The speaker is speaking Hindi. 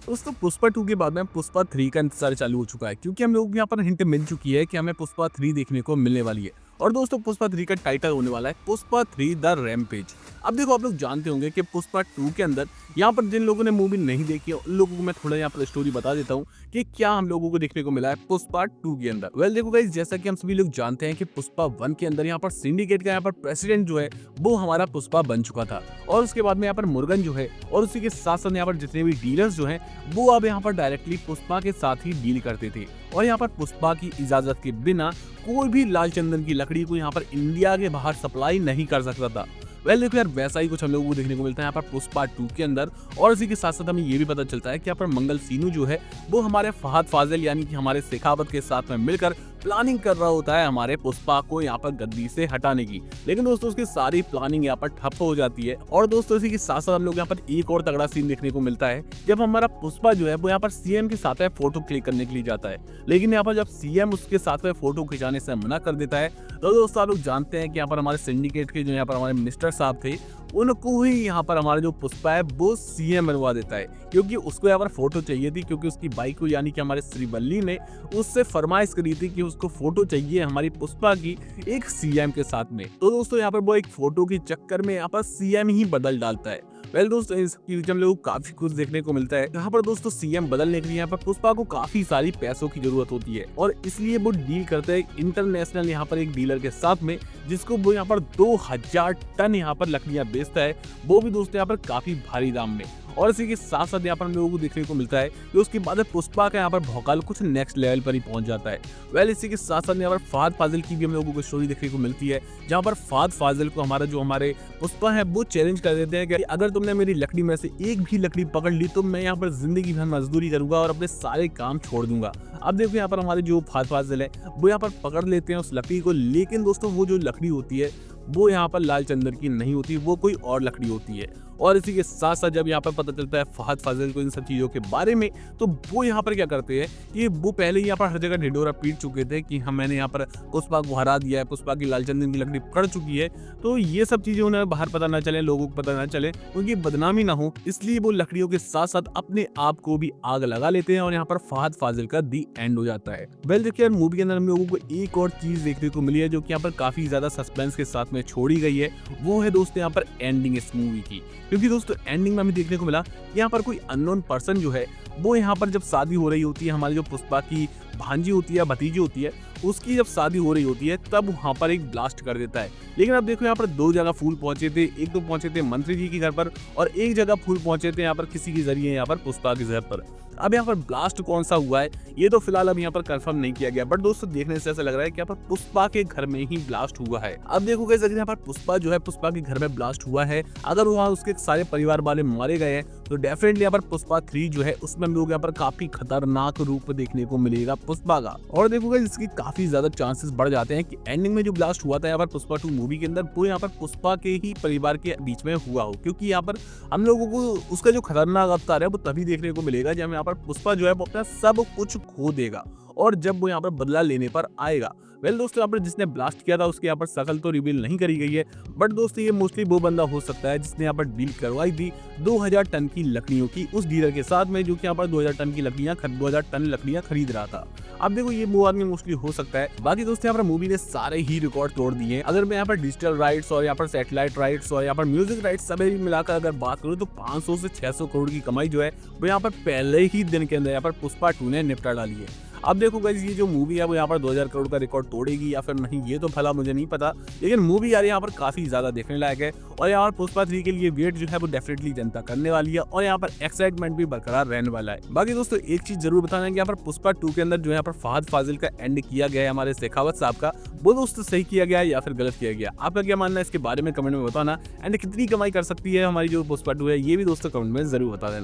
दोस्तों पुष्पा 2 के बाद में पुष्पा 3 का इंतजार चालू हो चुका है क्योंकि हम लोग को यहाँ पर हिंट मिल चुकी है कि हमें पुष्पा 3 देखने को मिलने वाली है। और दोस्तों पुष्पा 3 का टाइटल होने वाला है पुष्पा 3 द रैम्पेज। अब देखो आप लोग जानते होंगे कि पुष्पा 2 के अंदर यहाँ पर जिन लोगों ने मूवी नहीं देखी है उन लोगों को मैं थोड़ा यहाँ पर स्टोरी बता देता हूँ कि क्या हम लोगों को देखने को मिला है पुष्पा 2 के अंदर। वेल देखो गाइस, जैसा कि हम सभी लोग जानते हैं कि पुष्पा 1 के अंदर यहाँ पर सिंडिकेट का यहाँ पर प्रेसिडेंट जो है वो हमारा पुष्पा बन चुका था। और उसके बाद में यहाँ पर मुर्गन जो है और उसी के साथ साथ यहाँ पर जितने भी डीलर्स जो हैं वो अब यहाँ पर डायरेक्टली पुष्पा के साथ ही डील करते थे। और यहाँ पर पुष्पा की इजाजत के बिना कोई भी लाल चंदन की लकड़ी को यहाँ पर इंडिया के बाहर सप्लाई नहीं कर सकता था। वेल देखो यार, वैसा ही कुछ हम लोगों को देखने को मिलता है यहाँ पर पुष्पा 2 के अंदर। और इसी के साथ साथ हमें ये भी पता चलता है कि यहाँ पर मंगल सीनू जो है वो हमारे फहद फाजिल यानी कि हमारे शेखावत के साथ में मिलकर प्लानिंग कर रहा होता है हमारे पुष्पा को यहाँ पर गद्दी से हटाने की। लेकिन दोस्तों उसकी सारी प्लानिंग यहाँ पर ठप हो जाती है। और दोस्तों इसी के साथ साथ हम लोग यहाँ पर एक और तगड़ा सीन देखने को मिलता है जब हमारा पुष्पा जो है वो यहाँ पर सीएम के साथ में फोटो क्लिक करने के लिए जाता है। लेकिन यहाँ पर जब सीएम उसके साथ में फोटो खिंचाने से मना कर देता है तो दोस्तों आप लोग जानते हैं कि यहाँ पर हमारे सिंडिकेट के जो यहाँ पर हमारे मिनिस्टर साहब थे उनको ही यहाँ पर हमारा जो पुष्पा है वो सीएम बनवा देता है, क्योंकि उसको यहाँ पर फोटो चाहिए थी। क्योंकि उसकी बाइक को यानी कि हमारे श्रीवल्ली ने उससे फरमाइश करी थी कि उसको फोटो चाहिए हमारी पुष्पा की एक सीएम के साथ में। तो दोस्तों यहाँ पर वो एक फोटो के चक्कर में यहाँ पर सीएम ही बदल डालता है। वेल दोस्तों इसकी हम लोग काफी कुछ देखने को मिलता है। यहाँ पर दोस्तों सीएम बदलने के लिए यहाँ पर पुष्पा को काफी सारी पैसों की जरूरत होती है और इसलिए वो डील करते हैं इंटरनेशनल यहाँ पर एक डीलर के साथ में, जिसको वो यहाँ पर 2000 टन यहाँ पर लकड़ियां बेचता है, वो भी दोस्तों यहाँ पर काफी भारी दाम में। और इसी के साथ साथ यहाँ पर हम लोगों को देखने को मिलता है कि उसके बाद पुष्पा का यहाँ पर भौकाल कुछ नेक्स्ट लेवल पर ही पहुंच जाता है। वेल इसी के साथ साथ यहाँ पर फहद फाजिल की भी हम लोगों को स्टोरी देखने को मिलती है, जहाँ पर फहद फाजिल को हमारे पुष्पा है वो चैलेंज कर देते हैं कि अगर तुमने मेरी लकड़ी में से एक भी लकड़ी पकड़ ली तो मैं यहाँ पर जिंदगी भर मजदूरी करूंगा और अपने सारे काम छोड़ दूंगा। अब देखो यहाँ पर हमारे जो फहद फाजिल है वो यहाँ पर पकड़ लेते हैं उस लकड़ी को, लेकिन दोस्तों वो जो लकड़ी होती है वो यहाँ पर लाल चंदन की नहीं होती, वो कोई और लकड़ी होती है। और इसी के साथ साथ जब यहाँ पर पता चलता है फहद फाजिल को इन सब चीज़ों के बारे में, तो वो यहाँ पर क्या करते हैं कि वो पहले ही यहाँ पर हर जगह ढिंढोरा पीट चुके थे कि हम मैंने यहाँ पर पुष्पा को हरा दिया है, पुष्पा की लाल चंदन की लकड़ी पकड़ चुकी है। तो ये सब चीज़ें उन्हें बाहर पता ना चले, लोगों को पता ना चले, उनकी बदनामी ना हो, इसलिए वो लकड़ियों के साथ साथ अपने आप को भी आग लगा लेते हैं और यहाँ पर फहद फाजिल का दी एंड हो जाता है। वेल देखिए यार, मूवी के अंदर हम लोगों को एक और चीज़ देखने को मिली है जो कि यहाँ पर काफ़ी ज़्यादा सस्पेंस के साथ में छोड़ी गई है, वो है दोस्तों यहाँ पर एंडिंग इस मूवी की। क्योंकि दोस्तों एंडिंग में हमें देखने को मिला यहाँ पर कोई अननोन पर्सन जो है वो यहाँ पर जब शादी हो रही होती है, हमारी जो पुष्पा की भांजी होती है, भतीजी होती है, उसकी जब शादी हो रही होती है तब वहाँ पर एक ब्लास्ट कर देता है। लेकिन अब देखो यहाँ पर दो जगह फूल पहुंचे थे, एक तो पहुंचे थे मंत्री जी के घर पर और एक जगह फूल पहुंचे थे यहाँ पर किसी के जरिए यहाँ पर पुष्पा के घर पर। अब यहाँ पर ब्लास्ट कौन सा हुआ है ये तो फिलहाल अब यहाँ पर कंफर्म नहीं किया गया, बट दोस्तों देखने से ऐसा लग रहा है कि यहाँ पर पुष्पा के घर में ही ब्लास्ट हुआ है। अब देखो गाइस, अगर यहाँ पर पुष्पा जो है पुष्पा के घर में ब्लास्ट हुआ है, अगर वहाँ उसके सारे परिवार वाले मारे गए हैं तो डेफिनेटली यहाँ पर पुष्पा 3 जो है उसमें हम लोग यहाँ पर काफी खतरनाक रूप देखने को मिलेगा पुष्पा का। और देखो गाइस, इसकी काफी ज्यादा चांसेस बढ़ जाते हैं कि एंडिंग में जो ब्लास्ट हुआ था यहाँ पर पुष्पा 2 मूवी के अंदर वो यहाँ पर पुष्पा के ही परिवार के बीच में हुआ हो, क्योंकि यहाँ पर हम लोगों को उसका जो खतरनाक अवतार है वो तभी देखने को मिलेगा जब यहाँ पर पुष्पा जो है वो अपना सब कुछ खो देगा और जब वो यहाँ पर बदला लेने पर आएगा। वेल दोस्तों, यहाँ पर जिसने ब्लास्ट किया था उसकी यहाँ पर शकल तो रिवील नहीं करी गई है, बट दोस्तों ये मोस्टली वो बंदा हो सकता है जिसने यहाँ पर डील करवाई थी 2000 टन की लकड़ियों की उस डीलर के साथ में, जो कि यहाँ पर 2000 टन लकड़ियां खरीद रहा था। अब देखो ये वो आदमी मोस्टली हो सकता है। बाकी दोस्तों यहाँ पर मूवी ने सारे ही रिकॉर्ड तोड़ दिए हैं। अगर मैं यहाँ पर डिजिटल राइट्स और यहाँ पर सैटेलाइट राइट्स और यहाँ पर म्यूजिक राइट्स सभी मिलाकर अगर बात करूँ तो 500 से 600 करोड़ की कमाई जो है वो यहाँ पर पहले ही दिन के अंदर यहाँ पर पुष्पा 2 ने निपटा डाली है। अब देखो गाइस, ये जो मूवी है वो यहाँ पर 2000 करोड़ का रिकॉर्ड तोड़ेगी या फिर नहीं ये तो भला मुझे नहीं पता, लेकिन मूवी यार यहाँ पर काफी ज्यादा देखने लायक है। और यहाँ पर पुष्पा 3 के लिए वेट जो है वो डेफिनेटली जनता करने वाली है और यहाँ पर एक्साइटमेंट भी बरकरार रहने वाला है। बाकी दोस्तों एक चीज जरूर बताना है कि यहाँ पर पुष्पा 2 के अंदर जो यहाँ पर फहद फाजिल का एंड किया गया है हमारे शेखावत साहब का, वो दोस्तों सही किया गया है या फिर गलत किया गया, आपका क्या मानना है इसके बारे में कमेंट में बताना। एंड कितनी कमाई कर सकती है हमारी जो पुष्पा 2 है ये भी दोस्तों कमेंट में जरूर बता देना।